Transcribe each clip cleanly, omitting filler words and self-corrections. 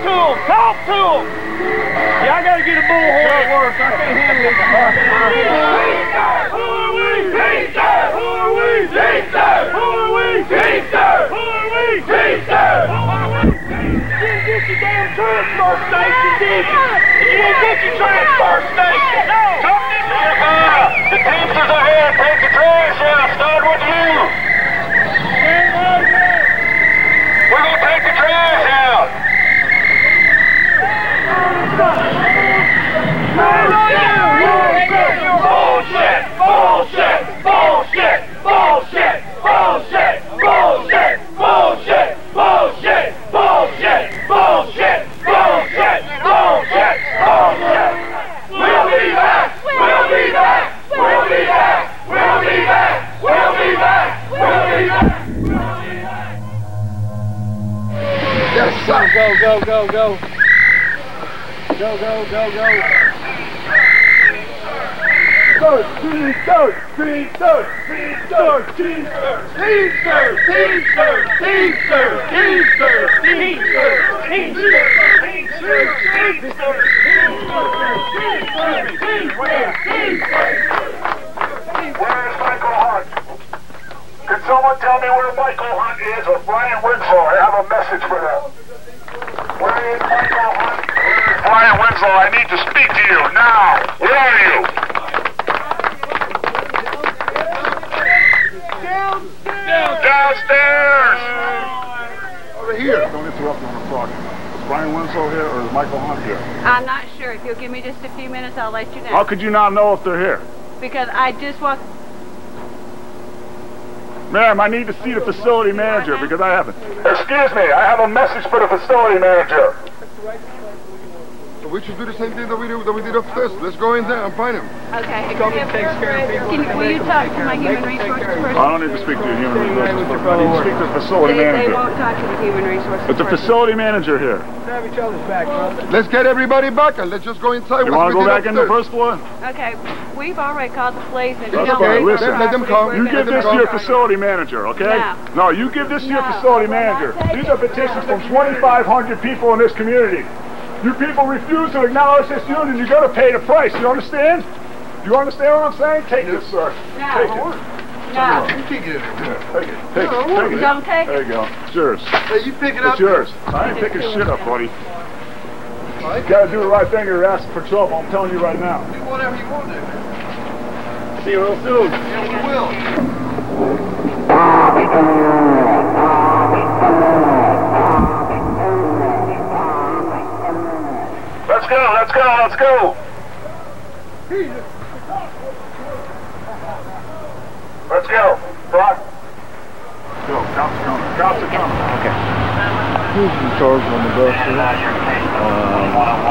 him! Talk to him! Yeah, I gotta get a bullhorn at work. I can't handle this. Who are we? Teamster! Who are we? Teamster! Who are we? Teamster! Who are we? Teamster! Who are we? You didn't get your damn transfer station, did you? You didn't get your transfer station! No! The Teamsters are here! Take the trash out! Start with you! We're gonna take the trash out! Bullshit! Bullshit! Bullshit! Bullshit! Bullshit! Bullshit! Bullshit! Bullshit! Bullshit! Bullshit! Bullshit! Bullshit! Bullshit! We'll be back! We'll be back! We'll be back! We'll be back! We'll be back! We'll be back! Yes, go, go, go, go. Go, go, go, go. Teamster! Teamster! Teamster! Teamster! Teamster! Teamster! Teamster! Teamster! Teamster! Teamster! Where's Michael Hunt? Can someone tell me where Michael Hunt is or Brian Winslow? I have a message for them. Where is Michael Hunt? Where is Brian Winslow? I need to speak to you now. Where are you? Downstairs! Over here. Don't interrupt when I'm talking. Is Brian Winslow here or is Michael Hunt here? I'm not sure. If you'll give me just a few minutes, I'll let you know. How could you not know if they're here? Because I just walked... Ma'am, I need to see the facility manager because I haven't. Excuse me, I have a message for the facility manager. We should do the same thing that we did upstairs. Let's go in there and find him. Okay. Will you talk to my human resources person? I don't need to speak to the human resources person. I need to speak to the facility They manager. won't talk to the human resources It's the facility manager here. Have each other's back, brother. Let's get everybody back and let's just go inside. You want to go back in the first floor? Okay. We've already called the police. And That's okay. Listen, let them come. You give this to your facility manager, okay? No, you give this to your facility manager. These are petitions from 2,500 people in this community. You people refuse to acknowledge this union, you're going to pay the price. You understand? You understand what I'm saying? Take this, sir. No. Take it. No. You can't get it. Take it. Take it. Take it. Don't take it. There you go. It's yours. Hey, you pick it up. It's yours. I ain't picking shit up, buddy. You got to do the right thing or you're asking for trouble. I'm telling you right now. Do whatever you want to. See you real soon. Yeah, we will. Let's go, let's go, let's go. Let's go. Brock. Go. Cops are coming. Cops are coming. Okay. Who's in charge on the bus here?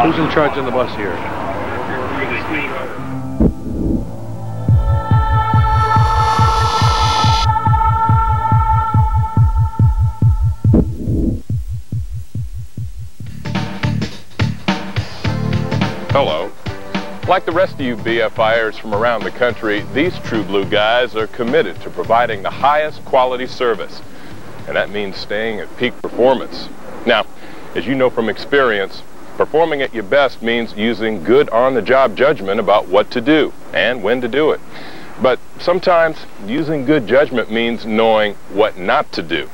Who's in charge on the bus here? Hello. Like the rest of you BFIers from around the country, these True Blue guys are committed to providing the highest quality service. And that means staying at peak performance. Now, as you know from experience, performing at your best means using good on-the-job judgment about what to do and when to do it. But sometimes using good judgment means knowing what not to do.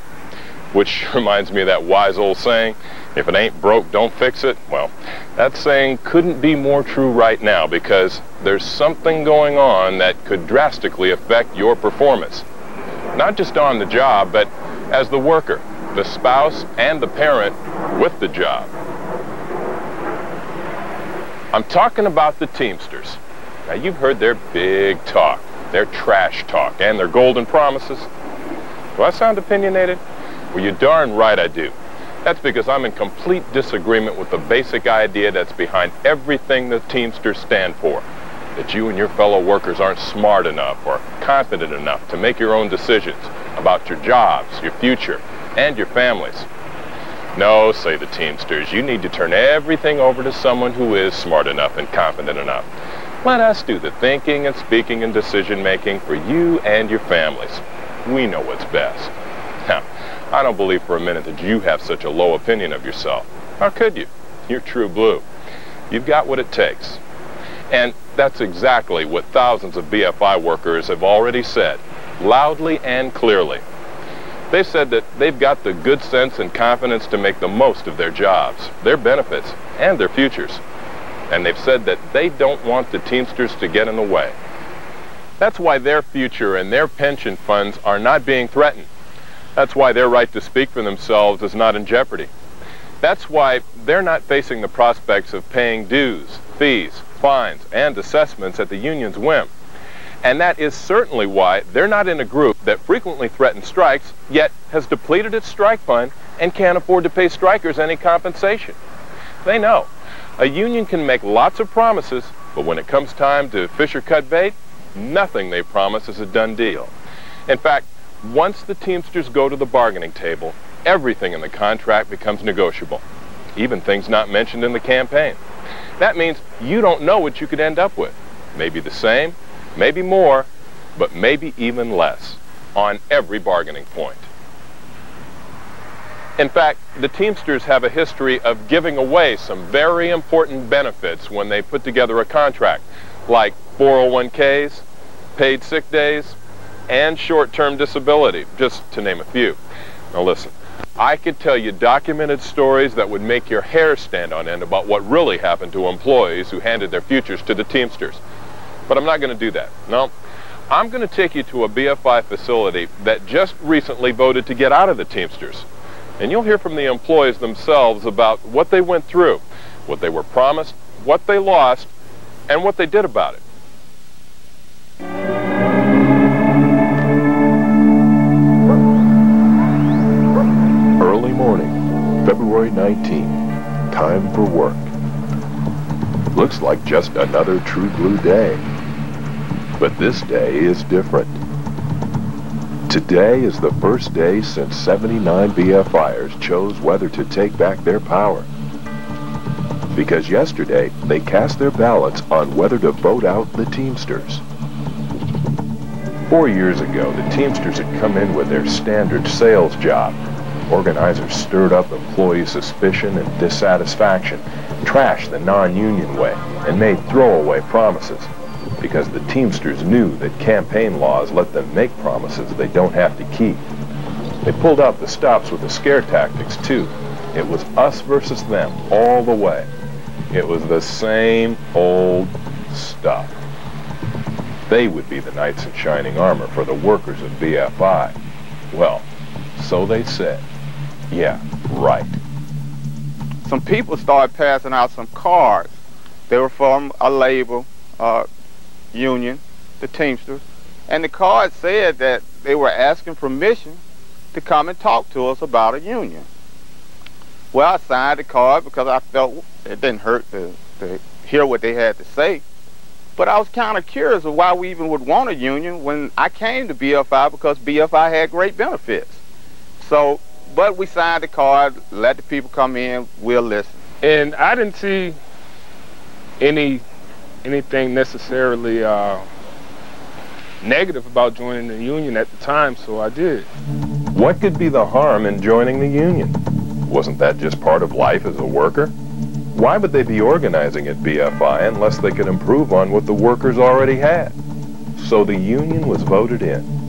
Which reminds me of that wise old saying, if it ain't broke, don't fix it. Well, that saying couldn't be more true right now because there's something going on that could drastically affect your performance. Not just on the job, but as the worker, the spouse, and the parent with the job. I'm talking about the Teamsters. Now, you've heard their big talk, their trash talk, and their golden promises. Do I sound opinionated? Well, you're darn right I do. That's because I'm in complete disagreement with the basic idea that's behind everything the Teamsters stand for. That you and your fellow workers aren't smart enough or confident enough to make your own decisions about your jobs, your future, and your families. No, say the Teamsters, you need to turn everything over to someone who is smart enough and confident enough. Let us do the thinking and speaking and decision-making for you and your families. We know what's best. Now, I don't believe for a minute that you have such a low opinion of yourself. How could you? You're true blue. You've got what it takes. And that's exactly what thousands of BFI workers have already said, loudly and clearly. They've said that they've got the good sense and confidence to make the most of their jobs, their benefits, and their futures. And they've said that they don't want the Teamsters to get in the way. That's why their future and their pension funds are not being threatened. That's why their right to speak for themselves is not in jeopardy. That's why they're not facing the prospects of paying dues, fees, fines, and assessments at the union's whim. And that is certainly why they're not in a group that frequently threatens strikes, yet has depleted its strike fund and can't afford to pay strikers any compensation. They know a union can make lots of promises, but when it comes time to fish or cut bait, nothing they promise is a done deal. In fact, once the Teamsters go to the bargaining table, everything in the contract becomes negotiable, even things not mentioned in the campaign. That means you don't know what you could end up with. Maybe the same, maybe more, but maybe even less on every bargaining point. In fact, the Teamsters have a history of giving away some very important benefits when they put together a contract, like 401ks, paid sick days, and short-term disability, just to name a few. Now listen, I could tell you documented stories that would make your hair stand on end about what really happened to employees who handed their futures to the Teamsters. But I'm not going to do that. No, I'm going to take you to a BFI facility that just recently voted to get out of the Teamsters. And you'll hear from the employees themselves about what they went through, what they were promised, what they lost, and what they did about it. Early morning, February 19, time for work. Looks like just another true blue day. But this day is different. Today is the first day since 79 BFIers chose whether to take back their power. Because yesterday, they cast their ballots on whether to vote out the Teamsters. 4 years ago, the Teamsters had come in with their standard sales job. Organizers stirred up employee suspicion and dissatisfaction, trashed the non-union way, and made throwaway promises, because the Teamsters knew that campaign laws let them make promises they don't have to keep. They pulled out the stops with the scare tactics, too. It was us versus them all the way. It was the same old stuff. They would be the knights in shining armor for the workers of BFI. Well, so they said. Yeah, right. Some people started passing out some cards. They were from a labor union, the Teamsters, and the card said that they were asking permission to come and talk to us about a union. Well, I signed the card because I felt it didn't hurt to hear what they had to say. But I was kind of curious of why we even would want a union when I came to BFI, because BFI had great benefits. So, but we signed the card, let the people come in, we'll listen. And I didn't see anything necessarily negative about joining the union at the time, so I did. What could be the harm in joining the union? Wasn't that just part of life as a worker? Why would they be organizing at BFI unless they could improve on what the workers already had? So the union was voted in.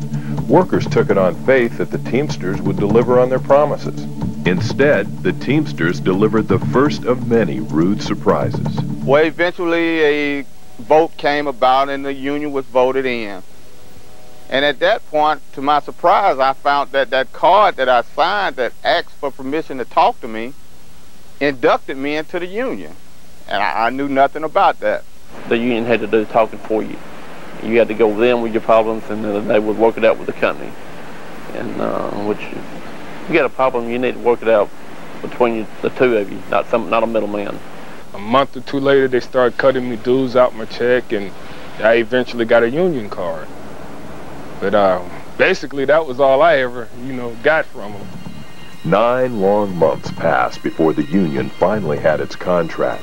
Workers took it on faith that the Teamsters would deliver on their promises. Instead, the Teamsters delivered the first of many rude surprises. Well, eventually a vote came about and the union was voted in. And at that point, to my surprise, I found that that card that I signed that asked for permission to talk to me inducted me into the union. And I knew nothing about that. The union had to do the talking for you. You had to go with them with your problems, and they would work it out with the company. And which, if you got a problem, you need to work it out between the two of you, not a middleman. A month or two later, they started cutting me dues out my check, and I eventually got a union card. But basically, that was all I ever, got from them. 9 long months passed before the union finally had its contract.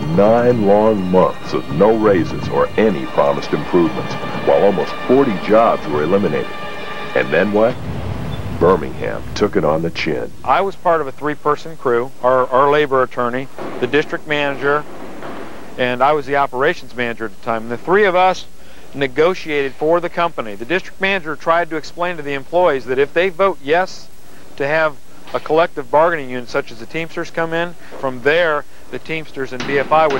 9 long months of no raises or any promised improvements, while almost 40 jobs were eliminated. And then what? Birmingham took it on the chin. I was part of a three-person crew, our labor attorney, the district manager, and I was the operations manager at the time. And the three of us negotiated for the company. The district manager tried to explain to the employees that if they vote yes to have a collective bargaining unit such as the Teamsters come in, from there the Teamsters and BFI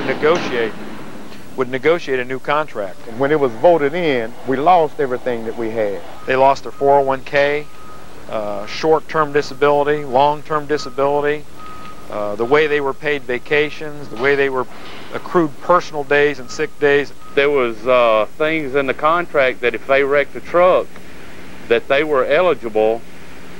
would negotiate a new contract. And when it was voted in, we lost everything that we had. They lost their 401k, short-term disability, long-term disability, the way they were paid vacations, the way they were accrued personal days and sick days. There was things in the contract that if they wrecked a truck, that they were eligible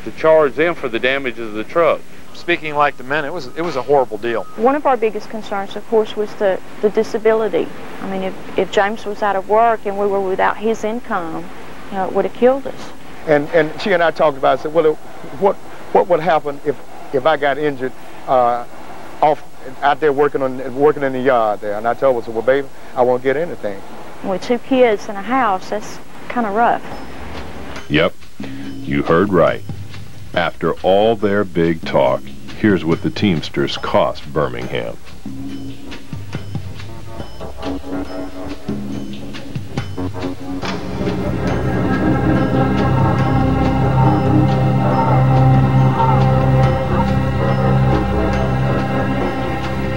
to charge them for the damages of the truck. Speaking like the men, it was a horrible deal. One of our biggest concerns, of course, was the disability. I mean, if James was out of work and we were without his income, you know, it would have killed us. And she and I talked about it. Said, well, what would happen if I got injured out there working in the yard there? And I told her, so, well, baby, I won't get anything. With 2 kids in a house, that's kind of rough. Yep, you heard right. After all their big talk, here's what the Teamsters cost Birmingham.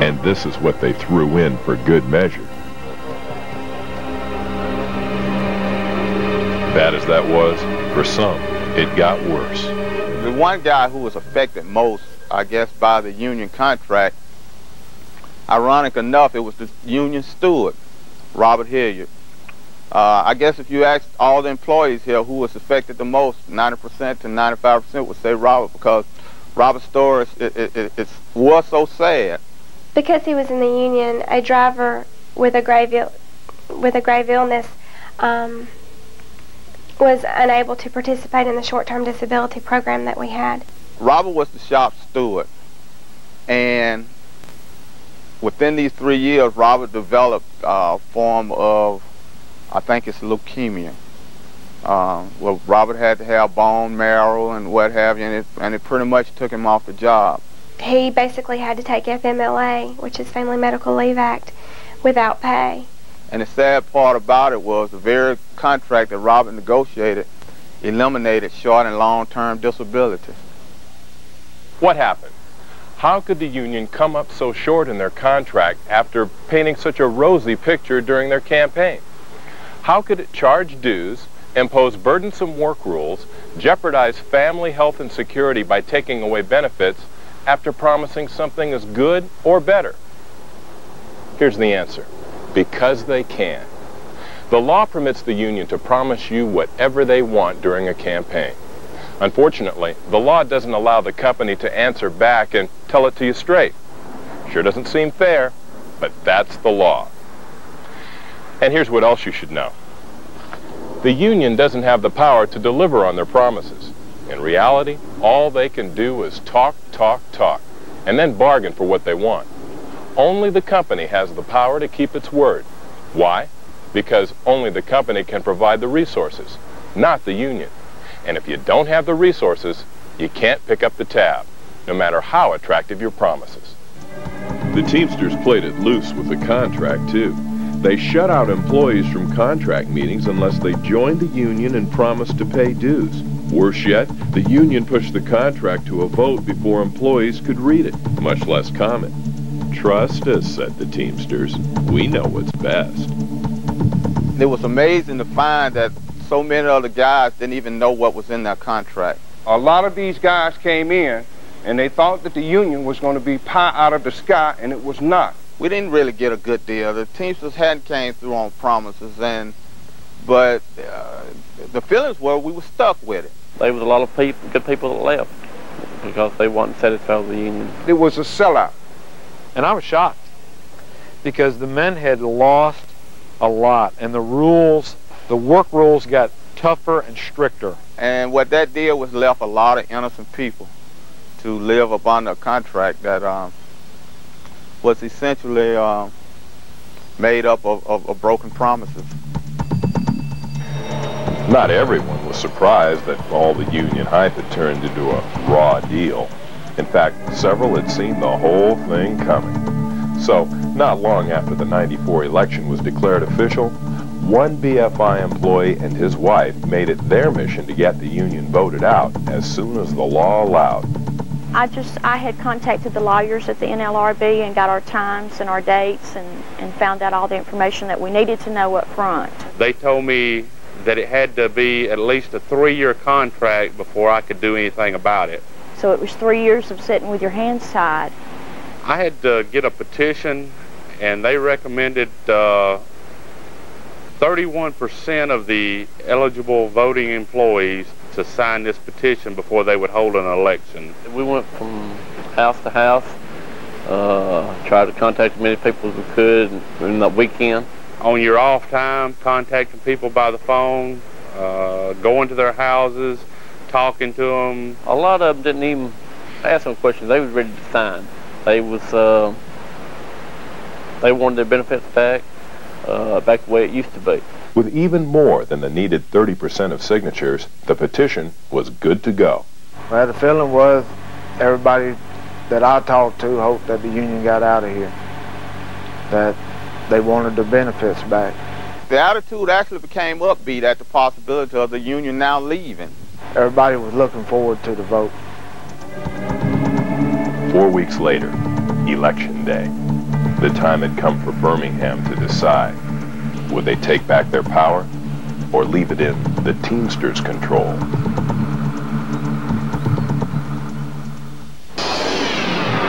And this is what they threw in for good measure. Bad as that was, for some, it got worse. The one guy who was affected most, I guess, by the union contract, ironic enough, it was the union steward, Robert Hilliard. I guess if you asked all the employees here who was affected the most, 90% to 95% would say Robert, because Robert's story was so sad. Because he was in the union, a driver with a grave illness was unable to participate in the short-term disability program that we had. Robert was the shop steward, and within these 3 years, Robert developed a form of, I think it's leukemia. Well, Robert had to have bone marrow and what have you, and it pretty much took him off the job. He basically had to take FMLA, which is Family Medical Leave Act, without pay. And the sad part about it was the very contract that Robert negotiated eliminated short and long-term disability. What happened? How could the union come up so short in their contract after painting such a rosy picture during their campaign? How could it charge dues, impose burdensome work rules, jeopardize family health and security by taking away benefits after promising something as good or better? Here's the answer. Because they can. The law permits the union to promise you whatever they want during a campaign. Unfortunately, the law doesn't allow the company to answer back and tell it to you straight. Sure doesn't seem fair, but that's the law. And here's what else you should know. The union doesn't have the power to deliver on their promises. In reality, all they can do is talk, talk, talk, and then bargain for what they want. Only the company has the power to keep its word. Why? Because only the company can provide the resources, not the union. And if you don't have the resources, you can't pick up the tab, no matter how attractive your promises. The Teamsters played it loose with the contract, too. They shut out employees from contract meetings unless they joined the union and promised to pay dues. Worse yet, the union pushed the contract to a vote before employees could read it, much less comment. Trust us, said the Teamsters. We know what's best. It was amazing to find that so many of the guys didn't even know what was in their contract. A lot of these guys came in and they thought that the union was going to be pie out of the sky, and it was not. We didn't really get a good deal. The Teamsters hadn't came through on promises, but the feelings were we were stuck with it. There was a lot of good people that left because they weren't satisfied with the union. It was a sellout. And I was shocked because the men had lost a lot, and the work rules got tougher and stricter. And what that did was left a lot of innocent people to live up under a contract that was essentially made up of broken promises. Not everyone was surprised that all the union hype had turned into a raw deal. In fact, several had seen the whole thing coming. So, not long after the '94 election was declared official, one BFI employee and his wife made it their mission to get the union voted out as soon as the law allowed. I had contacted the lawyers at the NLRB and got our times and our dates and found out all the information that we needed to know up front. They told me that it had to be at least a 3-year contract before I could do anything about it. So it was 3 years of sitting with your hands tied. I had to get a petition, and they recommended 31% of the eligible voting employees to sign this petition before they would hold an election. We went from house to house, tried to contact as many people as we could in the weekend. On your off time, contacting people by the phone, going to their houses, talking to them. A lot of them didn't even ask them questions. They was ready to sign. They wanted their benefits back the way it used to be. With even more than the needed 30% of signatures, the petition was good to go. Well, the feeling was everybody that I talked to hoped that the union got out of here, that they wanted the benefits back. The attitude actually became upbeat at the possibility of the union now leaving. Everybody was looking forward to the vote. 4 weeks later, Election Day. The time had come for Birmingham to decide. Would they take back their power or leave it in the Teamsters' control?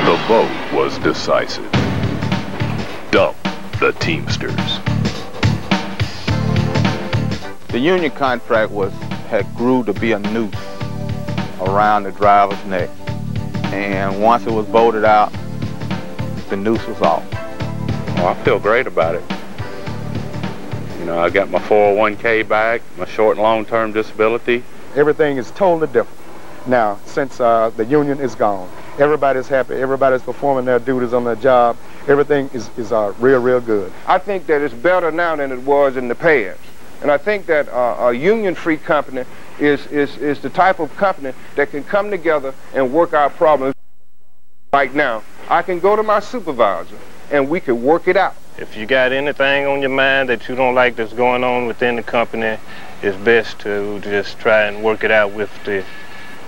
The vote was decisive. Dump the Teamsters. The union contract had grew to be a noose around the driver's neck. And once it was voted out, the noose was off. Well, I feel great about it. You know, I got my 401k back, my short and long-term disability. Everything is totally different now since the union is gone. Everybody's happy. Everybody's performing their duties on their job. Everything is real good. I think that it's better now than it was in the past. And I think that a union-free company is the type of company that can come together and work out problems. Right now, I can go to my supervisor and we can work it out. If you got anything on your mind that you don't like that's going on within the company, it's best to just try and work it out with the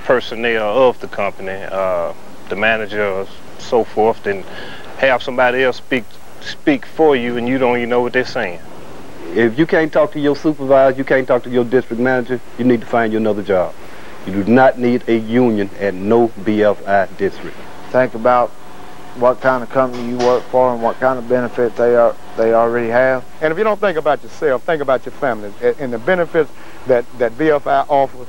personnel of the company, the manager or so forth, and have somebody else speak for you and you don't even know what they're saying. If you can't talk to your supervisor, you can't talk to your district manager, you need to find you another job. You do not need a union at no BFI district. Think about what kind of company you work for and what kind of benefits they already have. And if you don't think about yourself, think about your family and the benefits that BFI offers.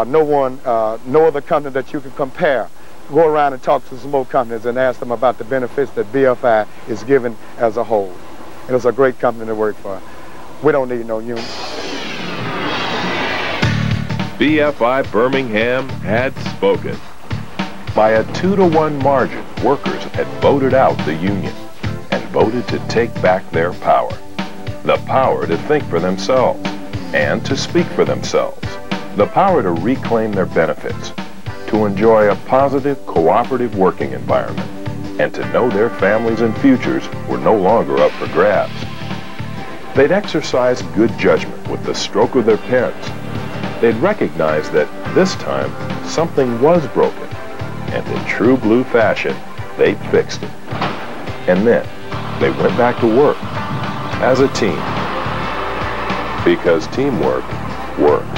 No other company that you can compare. Go around and talk to some more companies and ask them about the benefits that BFI is giving as a whole. And it's a great company to work for. We don't need no union. BFI Birmingham had spoken. By a 2-to-1 margin, workers had voted out the union and voted to take back their power. The power to think for themselves and to speak for themselves. The power to reclaim their benefits, to enjoy a positive, cooperative working environment, and to know their families and futures were no longer up for grabs. They'd exercise good judgment with the stroke of their pens. They'd recognize that this time something was broken, and in true blue fashion, they'd fixed it. And then they went back to work as a team, because teamwork works.